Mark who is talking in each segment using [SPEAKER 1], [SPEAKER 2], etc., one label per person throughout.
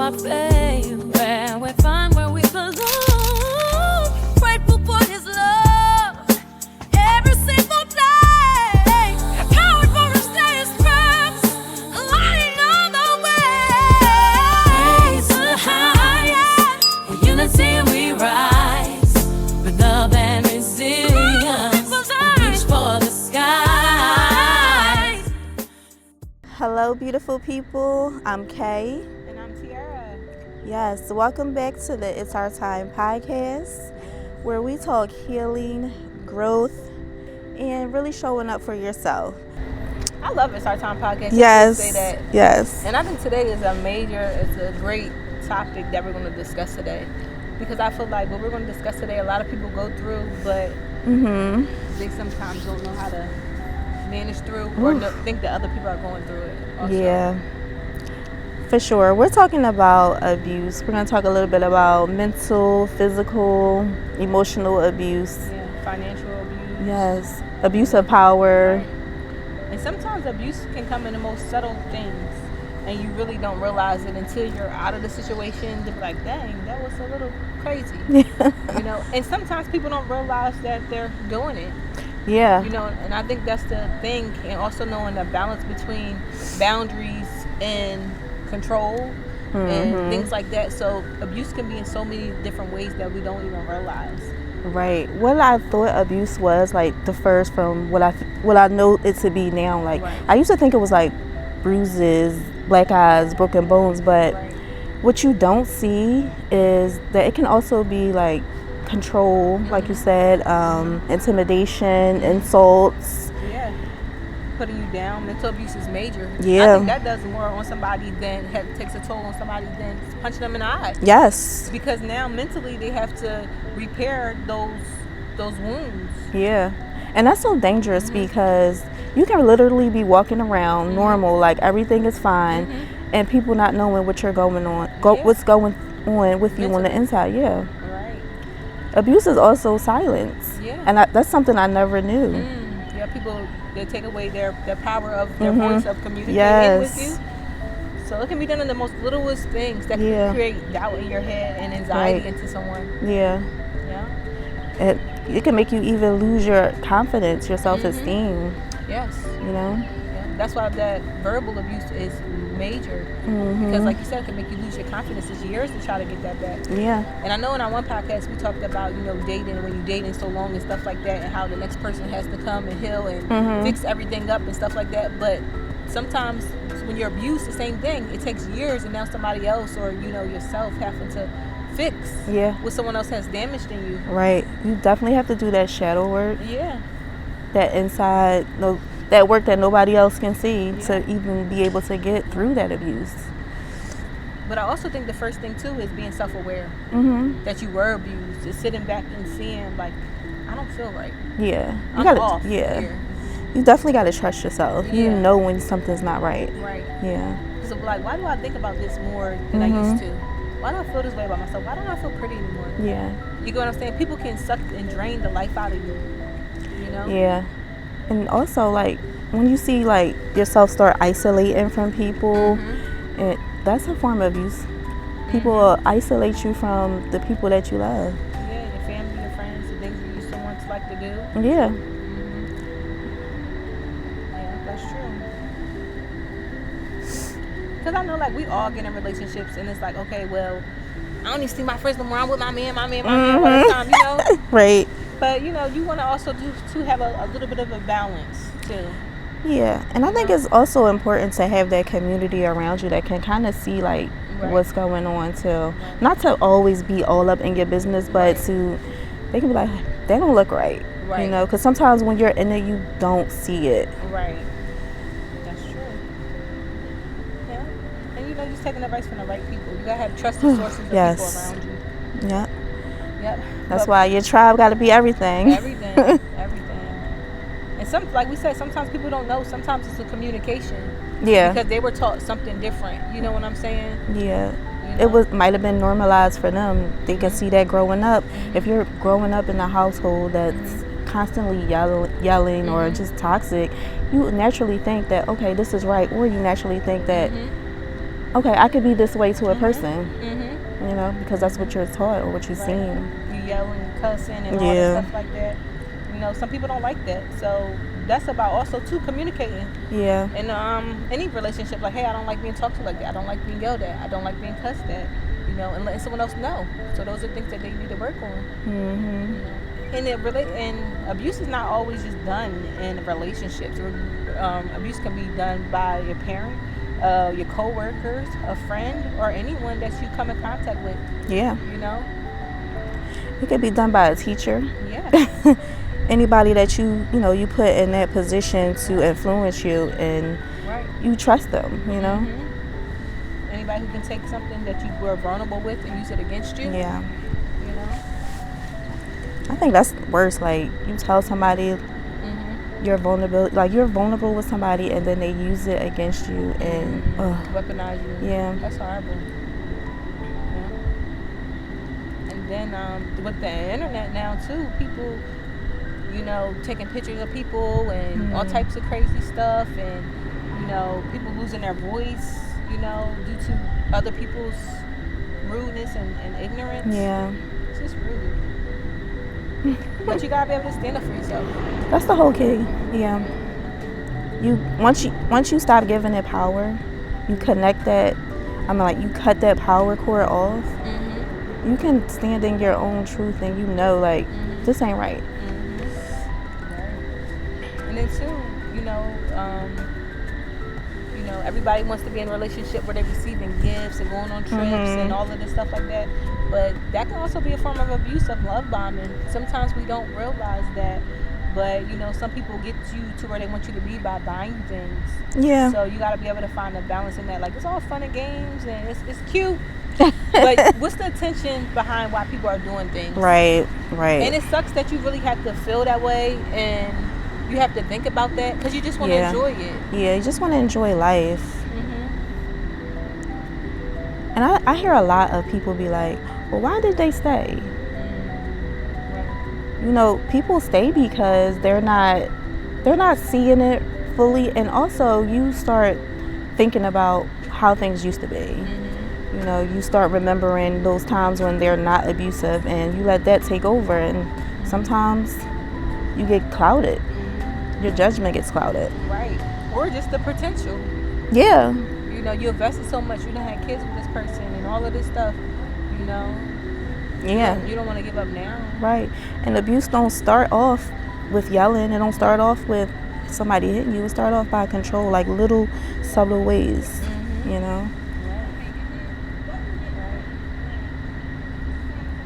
[SPEAKER 1] our faith, where we find where we belong. Grateful for his love every single day. Empowered for his days past, lighting on the way. Raise to the heights, with unity we rise, with love and resilience, reach for the skies.
[SPEAKER 2] Hello, beautiful people. I'm Kay.
[SPEAKER 3] And I'm Tiara.
[SPEAKER 2] Yes, welcome back to the It's Our Time podcast, where we talk healing, growth, and really showing up for yourself.
[SPEAKER 3] I love It's Our Time podcast.
[SPEAKER 2] Yes,
[SPEAKER 3] Say that.
[SPEAKER 2] yes.
[SPEAKER 3] And I think today is it's a great topic that we're going to discuss today. Because I feel like what we're going to discuss today, a lot of people go through, but they sometimes don't know how to manage through or think that other people are going through it also.
[SPEAKER 2] Yeah, for sure. We're talking about abuse. We're going to talk a little bit about mental, physical, emotional abuse.
[SPEAKER 3] Yeah, financial abuse.
[SPEAKER 2] Yes, abuse of power.
[SPEAKER 3] And sometimes abuse can come in the most subtle things, and you really don't realize it until you're out of the situation to be like, dang, that was a little crazy. You know, and sometimes people don't realize that they're doing it.
[SPEAKER 2] Yeah.
[SPEAKER 3] You know, and I think that's the thing, and also knowing the balance between boundaries and control and things like that. So abuse can be in so many different ways that we don't even realize.
[SPEAKER 2] Right. What I thought abuse was, like, differs from what I know it to be now. Like, I used to think it was like bruises, black eyes, broken bones, but what you don't see is that it can also be like control, like you said, intimidation, insults.
[SPEAKER 3] Yeah. Putting you down. Mental abuse is major.
[SPEAKER 2] Yeah.
[SPEAKER 3] I think that does more on somebody than takes a toll on somebody than punching them in the eye.
[SPEAKER 2] Yes.
[SPEAKER 3] Because now mentally they have to repair those wounds.
[SPEAKER 2] Yeah. And that's so dangerous because you can literally be walking around normal, like everything is fine, and people not knowing what you're going on, what's going on with you on the inside. Yeah.
[SPEAKER 3] Right.
[SPEAKER 2] Abuse is also silence.
[SPEAKER 3] Yeah.
[SPEAKER 2] And that's something I never knew.
[SPEAKER 3] Yeah, people, they take away their power of their voice of communicating with you. So it can be done in the most littlest things that can create doubt in your head and anxiety into someone.
[SPEAKER 2] Yeah.
[SPEAKER 3] Yeah.
[SPEAKER 2] It can make you even lose your confidence, your self-esteem.
[SPEAKER 3] Yes.
[SPEAKER 2] You know?
[SPEAKER 3] Yeah. That's why that verbal abuse is major. Because like you said, it can make you lose your confidence. It's years to try to get that back.
[SPEAKER 2] Yeah.
[SPEAKER 3] And I know in our one podcast we talked about, you know, dating, when you're dating so long and stuff like that, and how the next person has to come and heal and fix everything up and stuff like that. But sometimes when you're abused, the same thing. It takes years, and now somebody else or, you know, yourself having to fix what someone else has damaged in you.
[SPEAKER 2] Right. You definitely have to do that shadow work.
[SPEAKER 3] Yeah.
[SPEAKER 2] That inside, that work that nobody else can see to even be able to get through that abuse.
[SPEAKER 3] But I also think the first thing too is being self-aware that you were abused. Just sitting back and seeing, like, I don't feel right.
[SPEAKER 2] Yeah.
[SPEAKER 3] I'm off here.
[SPEAKER 2] You definitely got to trust yourself.
[SPEAKER 3] Yeah.
[SPEAKER 2] You know when something's not right.
[SPEAKER 3] Right.
[SPEAKER 2] Yeah.
[SPEAKER 3] Because I'm like, why do I think about this more than I used to? Why do I feel this way about myself? Why don't I feel pretty anymore?
[SPEAKER 2] Yeah.
[SPEAKER 3] You get what I'm saying? People can suck and drain the life out of you. You know?
[SPEAKER 2] Yeah. And also, like, when you see, like, yourself start isolating from people, that's a form of abuse. People will isolate you from the people that you love.
[SPEAKER 3] Yeah, your family, your friends, the things you used to want to like to do.
[SPEAKER 2] Yeah.
[SPEAKER 3] Yeah, that's true. Because I know, like, we all get in relationships, and it's like, okay, well, I don't even see my friends no more. I'm with my man all the time, you know?
[SPEAKER 2] Right.
[SPEAKER 3] But, you know, you want to also have a little bit of a balance, too.
[SPEAKER 2] Yeah, and I think it's also important to have that community around you that can kind of see, like, what's going on, too. Not to always be all up in your business, but they can be like, they don't look right. You know, because sometimes when you're in it, you don't see it.
[SPEAKER 3] Right. That's true. Yeah. And, you know, just taking advice from the right people. You got to have trusted sources of people around you.
[SPEAKER 2] Yeah.
[SPEAKER 3] Yep.
[SPEAKER 2] That's why your tribe got to be everything.
[SPEAKER 3] Everything. And like we said, sometimes people don't know. Sometimes it's a communication.
[SPEAKER 2] Yeah.
[SPEAKER 3] Because they were taught something different. You know what I'm saying?
[SPEAKER 2] Yeah.
[SPEAKER 3] You know?
[SPEAKER 2] It might have been normalized for them. They can see that growing up. If you're growing up in a household that's constantly yelling or just toxic, you naturally think that, okay, this is right. Or you naturally think that, okay, I could be this way to a person,
[SPEAKER 3] Mm-hmm.
[SPEAKER 2] you know, because that's what you're taught or what you've seen.
[SPEAKER 3] You yelling, cussing, and all
[SPEAKER 2] Yeah.
[SPEAKER 3] that stuff like that. You know, some people don't like that. So that's about also too communicating.
[SPEAKER 2] Yeah.
[SPEAKER 3] In any relationship, like, hey, I don't like being talked to like that. I don't like being yelled at. I don't like being cussed at. You know, and letting someone else know. So those are things that they need to work on.
[SPEAKER 2] Mm-hmm.
[SPEAKER 3] You know? And abuse is not always just done in relationships. Abuse can be done by your parent, your coworkers, a friend, or anyone that you come in contact with.
[SPEAKER 2] Yeah.
[SPEAKER 3] You know.
[SPEAKER 2] It could be done by a teacher.
[SPEAKER 3] Yeah.
[SPEAKER 2] Anybody that you put in that position to influence you and
[SPEAKER 3] Right.
[SPEAKER 2] you trust them, you know?
[SPEAKER 3] Mm-hmm. Anybody who can take something that you were vulnerable with and use it against you.
[SPEAKER 2] Yeah.
[SPEAKER 3] You know.
[SPEAKER 2] I think that's worse. Like, you tell somebody
[SPEAKER 3] Mm-hmm.
[SPEAKER 2] you're vulnerable with somebody and then they use it against you and
[SPEAKER 3] Weaponize you.
[SPEAKER 2] yeah.
[SPEAKER 3] That's horrible. Yeah. And then with the internet now too, people, you know, taking pictures of people and all types of crazy stuff, and you know, people losing their voice, you know, due to other people's rudeness and ignorance.
[SPEAKER 2] Yeah.
[SPEAKER 3] It's just rude. But you gotta be able to stand up for yourself.
[SPEAKER 2] That's the whole key. Yeah. Once you stop giving it power, you connect that. You cut that power cord off.
[SPEAKER 3] Mm-hmm.
[SPEAKER 2] You can stand in your own truth, and you know, like, this ain't right.
[SPEAKER 3] And then too, you know, everybody wants to be in a relationship where they're receiving gifts and going on trips and all of this stuff like that. But that can also be a form of abuse, of love bombing. Sometimes we don't realize that. But, you know, some people get you to where they want you to be by buying things.
[SPEAKER 2] Yeah.
[SPEAKER 3] So you got to be able to find a balance in that. Like, it's all fun and games and it's cute. But what's the intention behind why people are doing things?
[SPEAKER 2] Right.
[SPEAKER 3] And it sucks that you really have to feel that way and you have to think about that because you just want to enjoy it.
[SPEAKER 2] Yeah, you just want to enjoy life.
[SPEAKER 3] Mm-hmm.
[SPEAKER 2] And I hear a lot of people be like, well, why did they stay? You know, people stay because they're not seeing it fully, and also you start thinking about how things used to be. You know, you start remembering those times when they're not abusive, and you let that take over, and sometimes you get clouded. Your judgment gets clouded.
[SPEAKER 3] Right. Or just the potential.
[SPEAKER 2] Yeah.
[SPEAKER 3] You know, you invested so much, you done had kids with this person and all of this stuff, you know.
[SPEAKER 2] Yeah.
[SPEAKER 3] You don't want to give up now.
[SPEAKER 2] Right. And abuse don't start off with yelling. It don't start off with somebody hitting you. It start off by control, like little subtle ways, you know.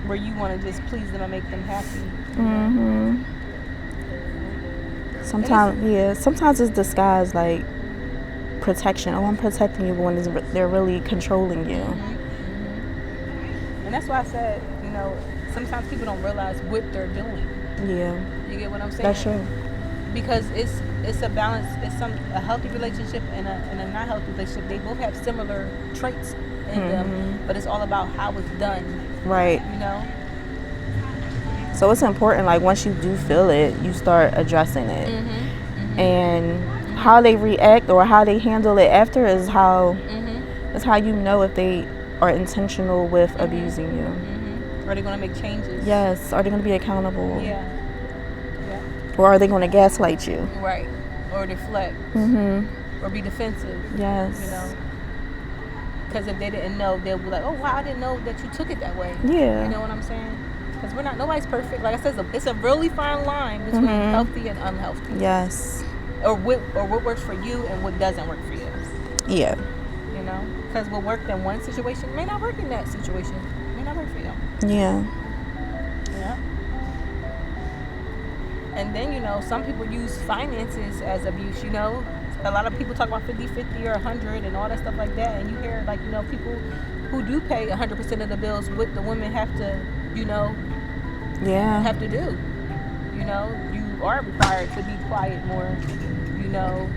[SPEAKER 3] Where you want to just please them and make them happy.
[SPEAKER 2] Sometimes it's disguised like protection. Oh, I'm protecting you, but when they're really controlling you.
[SPEAKER 3] And that's why I said, you know, sometimes people don't realize what they're doing.
[SPEAKER 2] Yeah.
[SPEAKER 3] You get what I'm saying?
[SPEAKER 2] That's true.
[SPEAKER 3] Because it's a balance. It's a healthy relationship and a not healthy relationship. They both have similar traits in them, but it's all about how it's done.
[SPEAKER 2] Right.
[SPEAKER 3] You know.
[SPEAKER 2] So it's important, like, once you do feel it, you start addressing it. And how they react or how they handle it after is how you know if they are intentional with abusing you.
[SPEAKER 3] Are they going to make changes?
[SPEAKER 2] Yes. Are they going to be accountable?
[SPEAKER 3] Yeah.
[SPEAKER 2] Or are they going to gaslight you?
[SPEAKER 3] Right. Or deflect. Or be defensive.
[SPEAKER 2] Yes.
[SPEAKER 3] You know. Because if they didn't know, they'll be like, oh, wow, I didn't know that you took it that way.
[SPEAKER 2] Yeah.
[SPEAKER 3] You know what I'm saying? Because nobody's perfect. Like I said, it's a really fine line between healthy and unhealthy.
[SPEAKER 2] Yes.
[SPEAKER 3] Or what works for you and what doesn't work for you.
[SPEAKER 2] Yeah.
[SPEAKER 3] You know? Because what worked in one situation may not work in that situation. May not work for you.
[SPEAKER 2] Yeah.
[SPEAKER 3] Yeah. And then, you know, some people use finances as abuse, you know. A lot of people talk about 50-50 or 100 and all that stuff like that. And you hear, like, you know, people who do pay 100% of the bills, what the women have to, you know, have to do. You know, you are required to be quiet more, you know,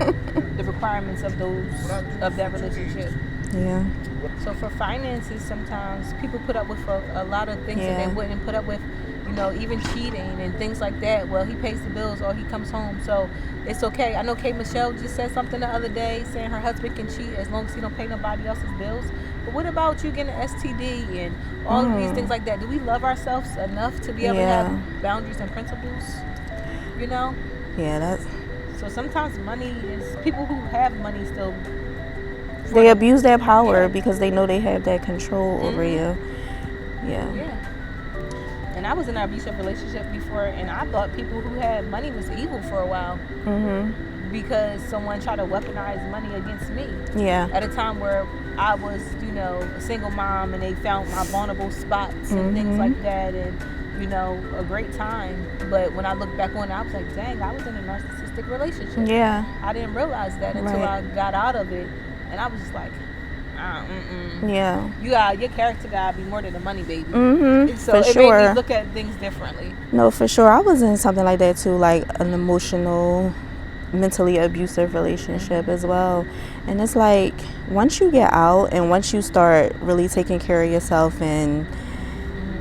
[SPEAKER 3] the requirements of that relationship.
[SPEAKER 2] Yeah.
[SPEAKER 3] So for finances, sometimes people put up with a lot of things that they wouldn't put up with you know, even cheating and things like that. Well, he pays the bills or he comes home, so it's okay. I know K. Michelle just said something the other day saying her husband can cheat as long as he don't pay nobody else's bills. But what about you getting an STD and all of these things like that? Do we love ourselves enough to be able to have boundaries and principles? You know?
[SPEAKER 2] Yeah, that's...
[SPEAKER 3] So sometimes money is, people who have money still,
[SPEAKER 2] They abuse that power because they know they have that control over you. Yeah.
[SPEAKER 3] And I was in an abusive relationship before, and I thought people who had money was evil for a while. Because someone tried to weaponize money against me.
[SPEAKER 2] Yeah.
[SPEAKER 3] At a time where I was, you know, a single mom, and they found my vulnerable spots and things like that, and, you know, a great time. But when I look back on it, I was like, dang, I was in a narcissistic relationship.
[SPEAKER 2] Yeah.
[SPEAKER 3] I didn't realize that until I got out of it, and I was just like,
[SPEAKER 2] yeah.
[SPEAKER 3] Your character gotta be more than a money baby. So
[SPEAKER 2] for
[SPEAKER 3] it
[SPEAKER 2] sure.
[SPEAKER 3] made me look at things differently.
[SPEAKER 2] No, for sure. I was in something like that too, like an emotional, mentally abusive relationship as well. And it's like, once you get out and once you start really taking care of yourself and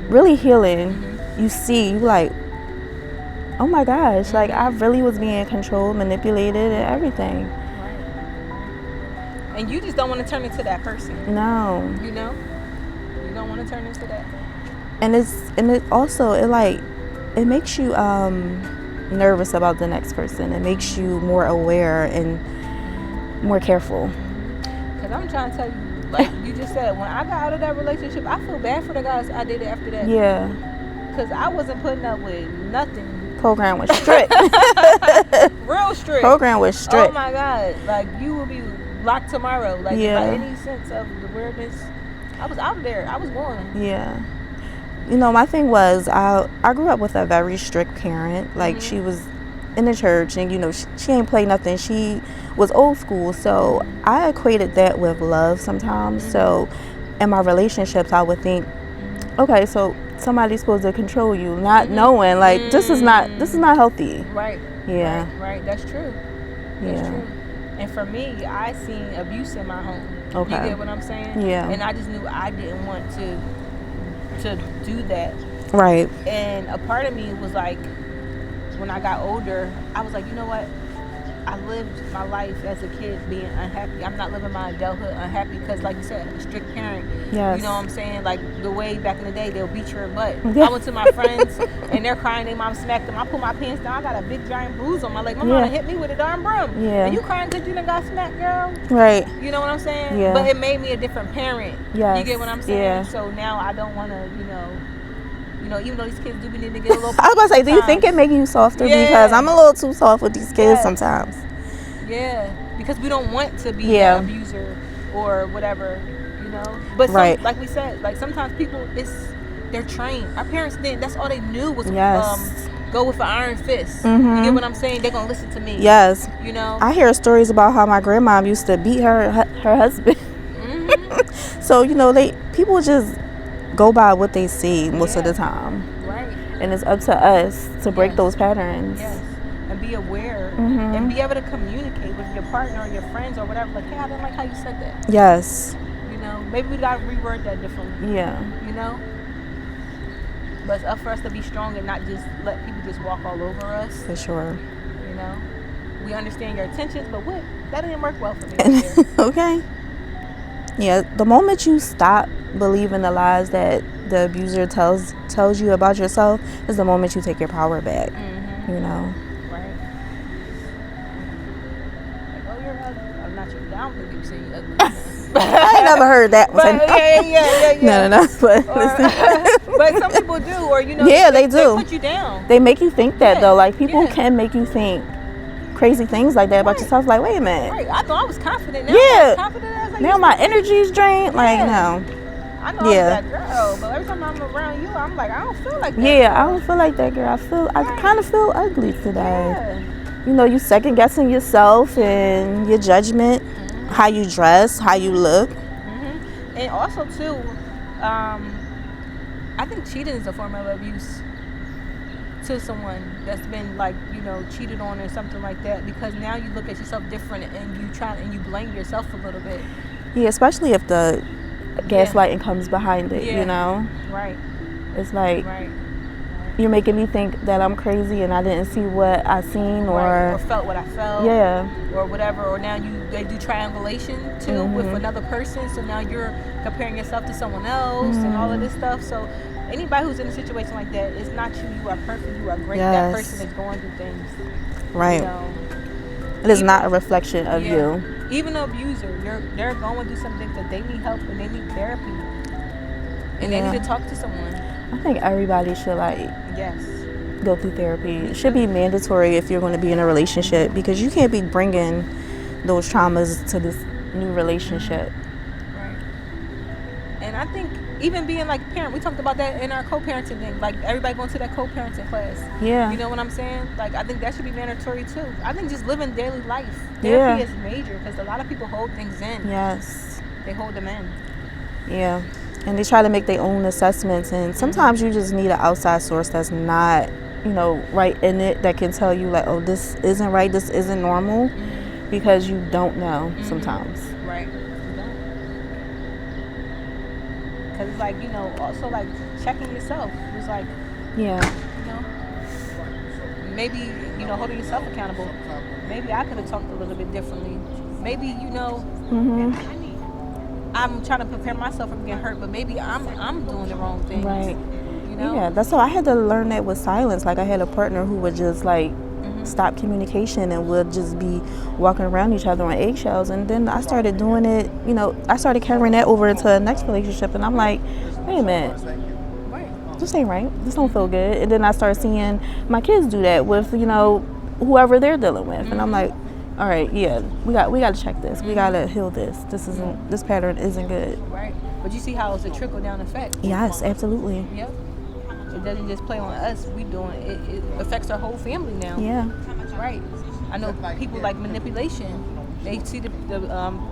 [SPEAKER 2] really healing, you see, you like, oh my gosh, like I really was being controlled, manipulated, and everything.
[SPEAKER 3] And you just don't want to turn into that person.
[SPEAKER 2] No.
[SPEAKER 3] You know? You don't want to turn into that.
[SPEAKER 2] And it also, it makes you nervous about the next person. It makes you more aware and more careful.
[SPEAKER 3] Because I'm trying to tell you, like you just said, when I got out of that relationship, I feel bad for the guys I dated after that.
[SPEAKER 2] Yeah.
[SPEAKER 3] Because I wasn't putting up with nothing.
[SPEAKER 2] Program was strict.
[SPEAKER 3] Real strict.
[SPEAKER 2] Program was strict.
[SPEAKER 3] Oh my God. Like, you will be blocked tomorrow. Like, by any sense of the weirdness, I was out there. I was going.
[SPEAKER 2] Yeah. You know, my thing was, I grew up with a very strict parent. Like, she was in the church, and, you know, she ain't play nothing. She was old school. So I equated that with love sometimes. So in my relationships, I would think, okay, so somebody's supposed to control you, not knowing, like, this is not healthy.
[SPEAKER 3] Right.
[SPEAKER 2] Yeah.
[SPEAKER 3] Right. That's true. That's true. And for me, I seen abuse in my home.
[SPEAKER 2] Okay.
[SPEAKER 3] You get what I'm saying?
[SPEAKER 2] Yeah.
[SPEAKER 3] And I just knew I didn't want to do that.
[SPEAKER 2] Right.
[SPEAKER 3] And a part of me was like, when I got older, I was like, you know what? I lived my life as a kid being unhappy. I'm not living my adulthood unhappy because, like you said, a strict parent.
[SPEAKER 2] Yes.
[SPEAKER 3] You know what I'm saying? Like, the way back in the day, they'll beat your butt.
[SPEAKER 2] Yeah.
[SPEAKER 3] I went to my friends, and they're crying. Their mom smacked them. I pull my pants down. I got a big, giant bruise on my leg. My mom hit me with a darn broom.
[SPEAKER 2] Yeah.
[SPEAKER 3] And you crying because you done got smacked, girl?
[SPEAKER 2] Right.
[SPEAKER 3] You know what I'm saying?
[SPEAKER 2] Yeah.
[SPEAKER 3] But it made me a different parent.
[SPEAKER 2] Yes.
[SPEAKER 3] You get what I'm saying?
[SPEAKER 2] Yeah.
[SPEAKER 3] So now I don't want to, you know, even though these kids do need to get a little...
[SPEAKER 2] I was about to say, do you think it make you softer?
[SPEAKER 3] Yeah.
[SPEAKER 2] Because I'm a little too soft with these kids sometimes.
[SPEAKER 3] Yeah, because we don't want to be an abuser or whatever, you know. But like we said, like sometimes people, they're trained. Our parents didn't. That's all they knew was go with an iron fist. You get what I'm saying? They're gonna listen to me.
[SPEAKER 2] Yes.
[SPEAKER 3] You know.
[SPEAKER 2] I hear stories about how my grandma used to beat her husband. So, you know, people just go by what they see most of the time.
[SPEAKER 3] Right.
[SPEAKER 2] And it's up to us to break those patterns.
[SPEAKER 3] Yes. And be aware and be able to communicate with your partner or your friends or whatever. Like, hey, I didn't like how you said that.
[SPEAKER 2] Yes.
[SPEAKER 3] You know, maybe we gotta reword that differently.
[SPEAKER 2] Yeah.
[SPEAKER 3] You know. But it's up for us to be strong and not just let people just walk all over us.
[SPEAKER 2] For sure.
[SPEAKER 3] You know, we understand your intentions, but that didn't work well for me.
[SPEAKER 2] Okay. Yeah, the moment you stop believing the lies that the abuser tells you about yourself is the moment you take your power back. You know.
[SPEAKER 3] Right. Like, oh, you're ugly. I'm not your down for you saying you're ugly.
[SPEAKER 2] I ain't never heard that one.
[SPEAKER 3] But, yeah.
[SPEAKER 2] No. But listen.
[SPEAKER 3] But some people do, or you know,
[SPEAKER 2] they do.
[SPEAKER 3] They put you down.
[SPEAKER 2] They make you think that though. Like people can make you think crazy things like that about yourself. Like, wait a minute.
[SPEAKER 3] Right. I thought I was confident. Now
[SPEAKER 2] Yeah.
[SPEAKER 3] I'm confident as I
[SPEAKER 2] Now
[SPEAKER 3] used
[SPEAKER 2] my
[SPEAKER 3] to be.
[SPEAKER 2] energy's drained. Like no.
[SPEAKER 3] I know I'm that girl, but every time I'm around you, I'm like, I don't feel like that.
[SPEAKER 2] Yeah,
[SPEAKER 3] girl.
[SPEAKER 2] I don't feel like that girl. I kind of feel ugly today.
[SPEAKER 3] Yeah.
[SPEAKER 2] You know, you second guessing yourself and your judgment, how you dress, how you look.
[SPEAKER 3] And also too, I think cheating is a form of abuse to someone that's been like, you know, cheated on or something like that, because now you look at yourself different and you blame yourself a little bit.
[SPEAKER 2] Yeah, especially if the gaslighting comes behind it,
[SPEAKER 3] Yeah.
[SPEAKER 2] you know?
[SPEAKER 3] Right.
[SPEAKER 2] It's like,
[SPEAKER 3] Right.
[SPEAKER 2] you're making me think that I'm crazy and I didn't see what I seen,
[SPEAKER 3] or felt what I felt,
[SPEAKER 2] yeah,
[SPEAKER 3] or whatever. Or now they do triangulation too with another person, so now you're comparing yourself to someone else and all of this stuff. So anybody who's in a situation like that, it's not you. You are perfect. You are great. That person is going through things.
[SPEAKER 2] Right.
[SPEAKER 3] You know,
[SPEAKER 2] it is not a reflection of you.
[SPEAKER 3] Even an abuser, they're going through some things that they need help and they need therapy, and they need to talk to someone.
[SPEAKER 2] I think everybody should go through therapy. It should be mandatory if you're going to be in a relationship, because you can't be bringing those traumas to this new relationship.
[SPEAKER 3] Right. And I think even being like a parent, we talked about that in our co-parenting thing. Like everybody going to that co-parenting class.
[SPEAKER 2] Yeah.
[SPEAKER 3] You know what I'm saying? Like I think that should be mandatory too. I think just living daily life. Therapy is major because a lot of people hold things in.
[SPEAKER 2] Yes.
[SPEAKER 3] They hold them in.
[SPEAKER 2] Yeah. And they try to make their own assessments, and sometimes you just need an outside source that's not, right in it, that can tell you like, oh, this isn't right, this isn't normal, because you don't know sometimes.
[SPEAKER 3] Right. You don't. Because it's like, also like checking yourself. It's like, maybe, holding yourself accountable. Maybe I could have talked a little bit differently. Maybe, I'm trying to prepare myself from getting hurt, but maybe I'm doing the wrong thing.
[SPEAKER 2] Right. Yeah, that's how I had to learn that with silence. Like I had a partner who would just like stop communication and would just be walking around each other on eggshells. And then I started doing it, I started carrying that over into the next relationship, and I'm like, wait a minute. This ain't right. This don't feel good. And then I started seeing my kids do that with, whoever they're dealing with. And I'm like, all right, we got to check this. We got to heal this. This pattern isn't good.
[SPEAKER 3] Right. But you see how it's a trickle down effect.
[SPEAKER 2] Yes, absolutely.
[SPEAKER 3] Yep. It doesn't just play on us. We doing it. It affects our whole family now.
[SPEAKER 2] Yeah.
[SPEAKER 3] Right. I know people like manipulation. They see the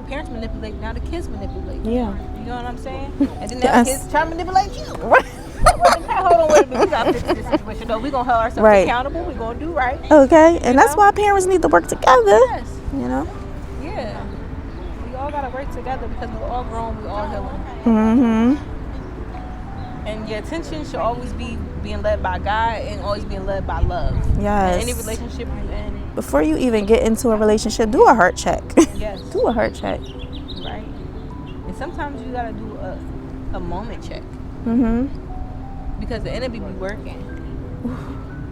[SPEAKER 3] parents manipulate, now the kids manipulate.
[SPEAKER 2] Yeah.
[SPEAKER 3] You know what I'm saying? And then now the kids try to manipulate you. Right. Hold on, wait a minute. We got to fix this situation. No, we're going to hold ourselves accountable. We're going to do right.
[SPEAKER 2] Okay. And that's why parents need to work together.
[SPEAKER 3] Yes.
[SPEAKER 2] Yeah.
[SPEAKER 3] We all got to work together because we're all grown. We're all healing.
[SPEAKER 2] Mm-hmm.
[SPEAKER 3] And your attention should always be being led by God and always being led by love.
[SPEAKER 2] Yes.
[SPEAKER 3] In any relationship you're in.
[SPEAKER 2] Before you even get into a relationship, do a heart check.
[SPEAKER 3] Yes.
[SPEAKER 2] Do a heart check.
[SPEAKER 3] Right. And sometimes you got to do a moment check.
[SPEAKER 2] Mm-hmm.
[SPEAKER 3] Because the enemy be working.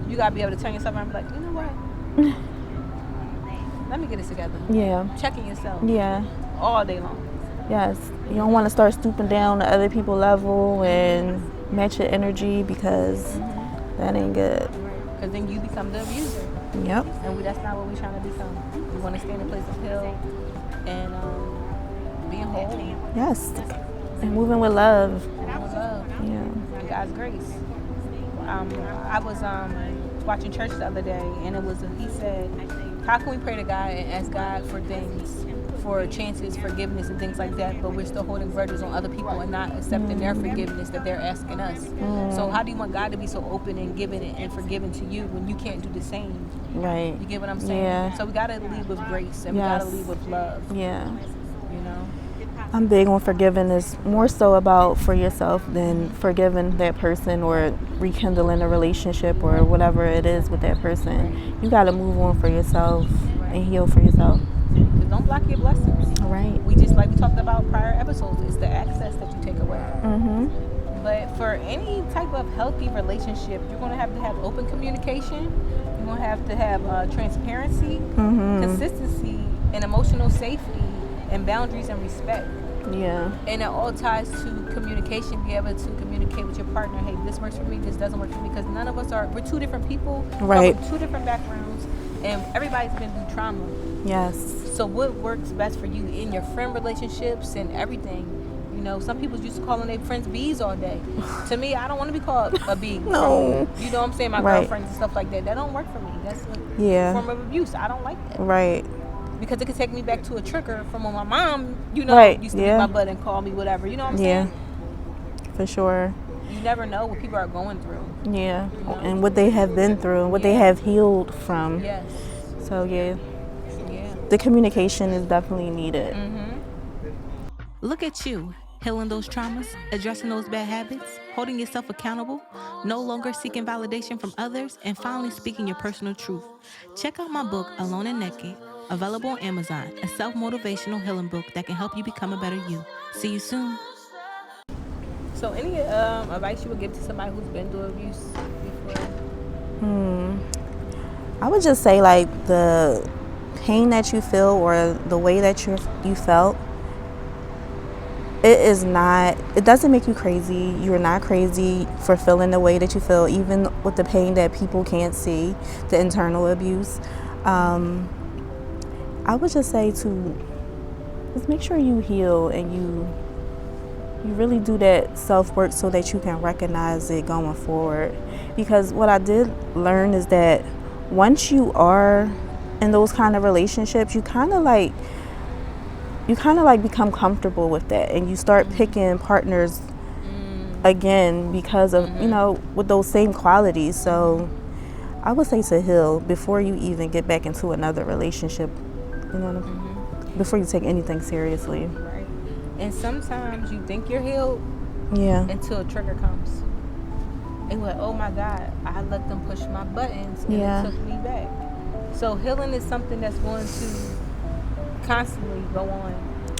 [SPEAKER 3] You got to be able to turn yourself around and be like, you know what? Let me get this together.
[SPEAKER 2] Yeah.
[SPEAKER 3] Checking yourself.
[SPEAKER 2] Yeah.
[SPEAKER 3] All day long.
[SPEAKER 2] Yes. You don't want to start stooping down to other people's level and match your energy, because that ain't good.
[SPEAKER 3] Because then you become the abuser.
[SPEAKER 2] Yep.
[SPEAKER 3] And that's not what we're trying to become. We want to stay in a place of heal and being whole.
[SPEAKER 2] Yes. And moving with love.
[SPEAKER 3] Moving with love.
[SPEAKER 2] Yeah.
[SPEAKER 3] And God's grace. I was watching church the other day, and he said, how can we pray to God and ask God for things, for chances, forgiveness, and things like that, but we're still holding grudges on other people and not accepting their forgiveness that they're asking us? So how do you want God to be so open and giving and forgiving to you when you can't do the same?
[SPEAKER 2] Right.
[SPEAKER 3] You get what I'm saying?
[SPEAKER 2] Yeah.
[SPEAKER 3] So we got to lead with grace, and we got to lead with love.
[SPEAKER 2] Yeah.
[SPEAKER 3] I'm
[SPEAKER 2] big on forgiveness, more so about for yourself than forgiving that person or rekindling a relationship or whatever it is with that person. You got to move on for yourself and heal for yourself.
[SPEAKER 3] Because don't block your blessings.
[SPEAKER 2] Right.
[SPEAKER 3] We just, like we talked about prior episodes, it's the access that you take away.
[SPEAKER 2] Mm-hmm.
[SPEAKER 3] But for any type of healthy relationship, you're going to have open communication. You're going to have transparency, consistency, and emotional safety, and boundaries and respect.
[SPEAKER 2] Yeah.
[SPEAKER 3] And it all ties to communication. Be able to communicate with your partner. Hey, this works for me. This doesn't work for me. Because none of us we're two different people.
[SPEAKER 2] Right.
[SPEAKER 3] From two different backgrounds, and everybody's been through trauma.
[SPEAKER 2] Yes.
[SPEAKER 3] So what works best for you in your friend relationships and everything? Some people used to calling their friends bees all day. To me, I don't want to be called a bee.
[SPEAKER 2] No.
[SPEAKER 3] You know what I'm saying? My girlfriends and stuff like that. That don't work for me. That's a form of abuse. I don't like that.
[SPEAKER 2] Right.
[SPEAKER 3] Because it could take me back to a trigger from when my mom, used to beat my butt and call me whatever. You know what I'm saying?
[SPEAKER 2] For sure.
[SPEAKER 3] You never know what people are going through.
[SPEAKER 2] Yeah. And what they have been through and what they have healed from.
[SPEAKER 3] Yes.
[SPEAKER 2] So, the communication is definitely needed.
[SPEAKER 4] Look at you,
[SPEAKER 3] healing those traumas, addressing those bad habits, holding yourself accountable, no longer seeking validation from others, and finally speaking your personal truth. Check out my book, Alone and Naked, available on Amazon, a self-motivational healing book that can help you become a better you. See you soon. So any advice you would give to somebody who's been through abuse before?
[SPEAKER 2] I would just say, like, the pain that you feel or the way that you felt, it doesn't make you crazy. You're not crazy for feeling the way that you feel, even with the pain that people can't see, the internal abuse. I would just say to just make sure you heal and you really do that self-work so that you can recognize it going forward. Because what I did learn is that once you are in those kind of relationships, you kind of like become comfortable with that, and you start picking partners again because of, with those same qualities. So I would say to heal before you even get back into another relationship, before you take anything seriously.
[SPEAKER 3] Right. And sometimes you think you're healed until a trigger comes. And you're like, oh my God, I let them push my buttons and it took me back. So healing is something that's going to constantly go on.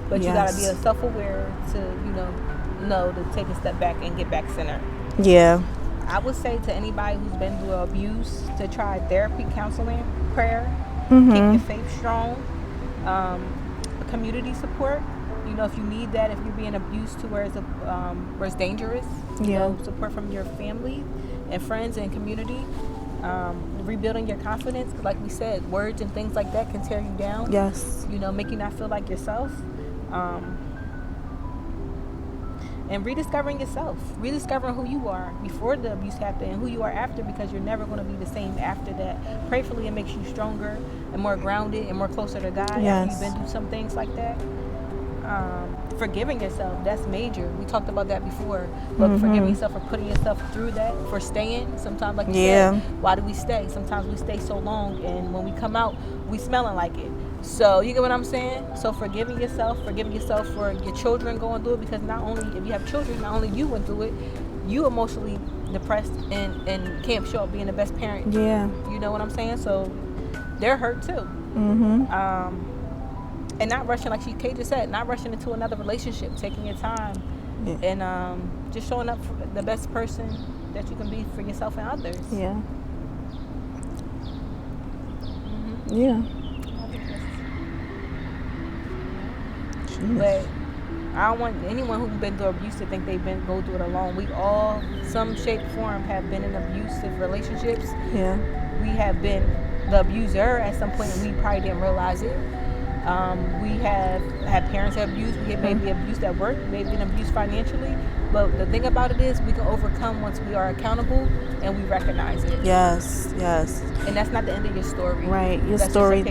[SPEAKER 3] But you gotta be self-aware to, know to take a step back and get back centered. Yeah. I would say to anybody who's been through abuse to try therapy, counseling, prayer, keep your faith strong, community support. If you need that, if you're being abused to where it's dangerous, support from your family and friends and community. Rebuilding your confidence, like we said, words and things like that can tear you down. Yes. Make you not feel like yourself. And rediscovering yourself, rediscovering who you are before the abuse happened and who you are after, because you're never going to be the same after that. Prayerfully, it makes you stronger and more grounded and more closer to God after you've been through some things like that. Forgiving yourself, that's major. We talked about that before. But forgiving yourself for putting yourself through that, for staying. Sometimes, like you said, why do we stay? Sometimes we stay so long, and when we come out, we smelling like it. So you get what I'm saying? So forgiving yourself for your children going through it, because not only if you have children, not only you went through it, you emotionally depressed and can't show up being the best parent. Yeah. You know what I'm saying? So they're hurt too. And not rushing, like Kay just said, not rushing into another relationship, taking your time, and just showing up for the best person that you can be for yourself and others. Yeah. Yeah. But I don't want anyone who's been through abuse to think they've go through it alone. We all, some shape, form, have been in abusive relationships. Yeah. We have been the abuser at some point, and we probably didn't realize it. We have had parents that abused. We may be abused at work, maybe been abused financially. But the thing about it is, we can overcome once we are accountable and we recognize it. Yes, yes. And that's not the end of your story. Right. Your story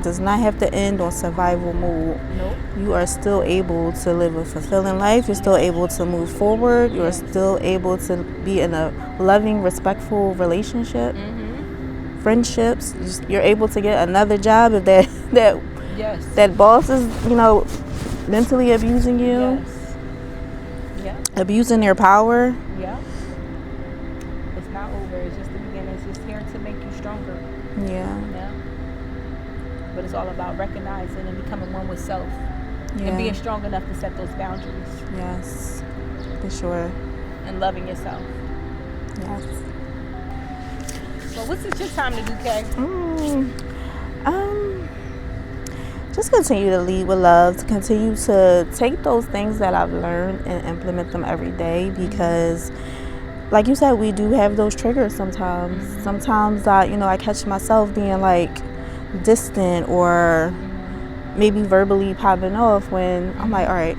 [SPEAKER 3] does not have to end on survival mode. Nope. You are still able to live a fulfilling life. You're still able to move forward. You're still able to be in a loving, respectful relationship. Friendships. You're able to get another job if that boss is, mentally abusing you. Yes. Yeah. Abusing their power. Yeah. It's not over. It's just the beginning. It's just here to make you stronger. Yeah. But it's all about recognizing and becoming one with self. Yeah. And being strong enough to set those boundaries. Yes. For sure. And loving yourself. Yes. So what's it your time to do, Kay? Just continue to lead with love, to continue to take those things that I've learned and implement them every day, because like you said, we do have those triggers sometimes. Sometimes I catch myself being like distant or maybe verbally popping off when I'm like, all right,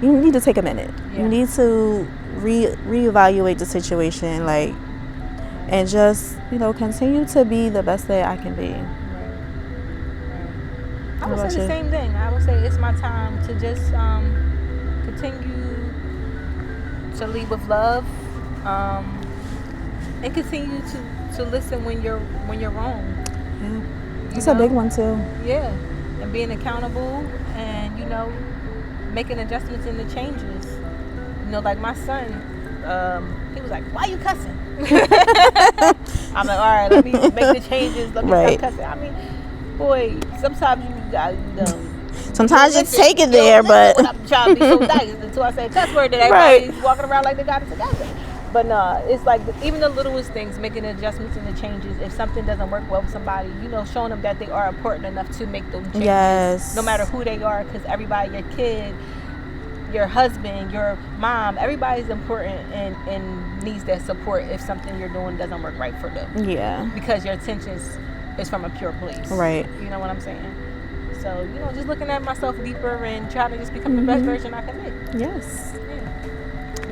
[SPEAKER 3] you need to take a minute. Yeah. You need to reevaluate the situation, and just, continue to be the best that I can be. I would say the same thing. I would say it's my time to just continue to lead with love, and continue to listen when you're wrong. Yeah, it's a big one too. Yeah, and being accountable, and making adjustments and the changes. You know, like my son, he was like, "Why you cussing?" I'm like, "All right, let me make the changes. Let me
[SPEAKER 2] Right.
[SPEAKER 3] stop cussing." I mean, boy, sometimes you got
[SPEAKER 2] Sometimes you
[SPEAKER 3] listen,
[SPEAKER 2] take it
[SPEAKER 3] you
[SPEAKER 2] there,
[SPEAKER 3] don't
[SPEAKER 2] but
[SPEAKER 3] listen when I'm trying to be so nice until I say a cuss word that
[SPEAKER 2] Right.
[SPEAKER 3] everybody's walking around like they got it together. But no, it's like even the littlest things, making adjustments and the changes. If something doesn't work well with somebody, you know, showing them that they are important enough to make those changes,
[SPEAKER 2] Yes.
[SPEAKER 3] no matter who they are. Because everybody, your kid, your husband, your mom, everybody's important and needs that support if something you're doing doesn't work right for them.
[SPEAKER 2] yeah,
[SPEAKER 3] Because your intentions is from a pure place.
[SPEAKER 2] Right.
[SPEAKER 3] You know what I'm saying? So, you know, just looking at myself deeper and trying to just become the best version I can be.
[SPEAKER 2] yes,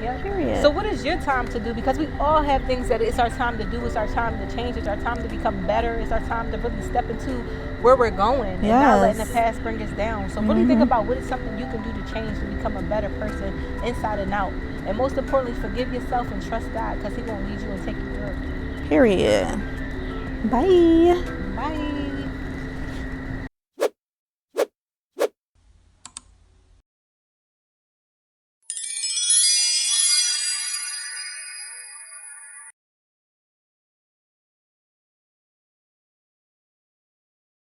[SPEAKER 3] Yeah.
[SPEAKER 2] period.
[SPEAKER 3] So what is your time to do? Because we all have things that it's our time to do. It's our time to change. It's our time to become better. It's our time to really step into where we're going and not letting the
[SPEAKER 2] Yes.
[SPEAKER 3] past bring us down. So what do you think about what is something you can do to change to become a better person inside and out? And most importantly, forgive yourself and trust God because He won't lead you and take you through.
[SPEAKER 2] Period. Bye.
[SPEAKER 3] Bye.